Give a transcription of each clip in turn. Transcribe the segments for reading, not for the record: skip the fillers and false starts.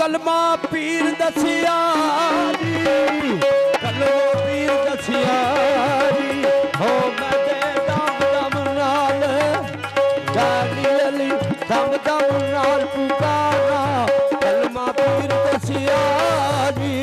कलमा पीर दसिया जी, कलमा पीर दसिया जी, हो मैं दे दम दम नाल जानी अली दम दम नाल पुकारा, कलमा पीर दसिया जी।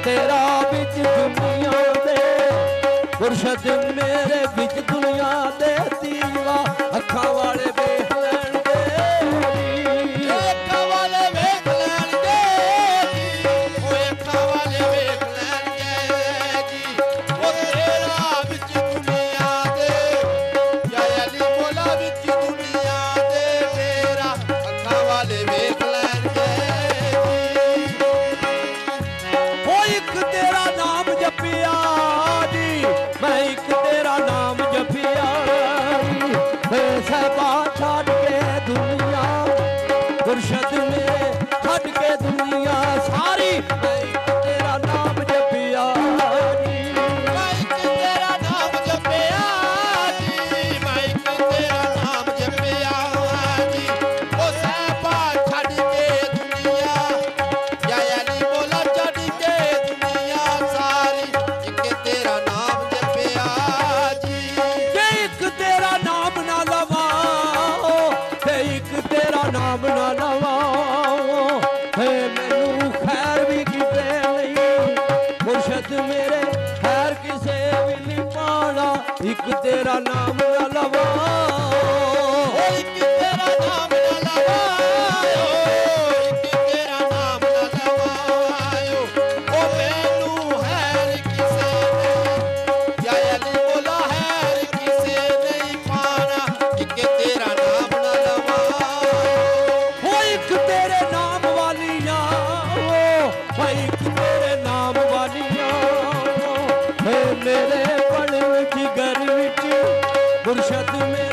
तेरा बिच दुनिया दे मुर्शद मेरे बिच दुनिया दे दीवा अखा वाले वेख लैण दे, अखा वाले वेख लैण दे जी, अखा वाले वेख लैण दे जी, ओ तेरा बिच दुनिया दे या अली मौला बिच दुनिया दे, तेरा अखा वाले वेख लैण दे। एक तेरा नाम जपिया जी, मैं एक तेरा नाम जपिया सहबा छड़ के दुनिया मुर्शद मेरे छड़ के दुनिया सारी, मैं एक तेरा नाम जपिया जी, मैं एक तेरा नाम जपिया जी, मैं एक तेरा नाम जपिया जी, ओ सहबा छड़ के दुनिया या अली मौला छड़ के दुनिया सारी, एक तेरा नाम जपिया जी। एक तेरा नाम ना लवाओ ते एक तेरा नाम ना लवाओ, है मैनू खैर भी किते नहीं मुर्शद मेरे खैर किसे भी नहीं पाना, एक तेरा नाम ना लवाओ, एक तेरा नाम ना लवाओ, एक तेरा नाम ना लवाओ, ओ मैनू हैर किसे नहीं या अली मौला हैर किसे नहीं पाना, एक तेरा नाम ना लवाओ, ओ एक तेरे नाम वालियां, ओ एक तेरे नाम वालियां, मेरे बड़ जिगर विच मुर्शद में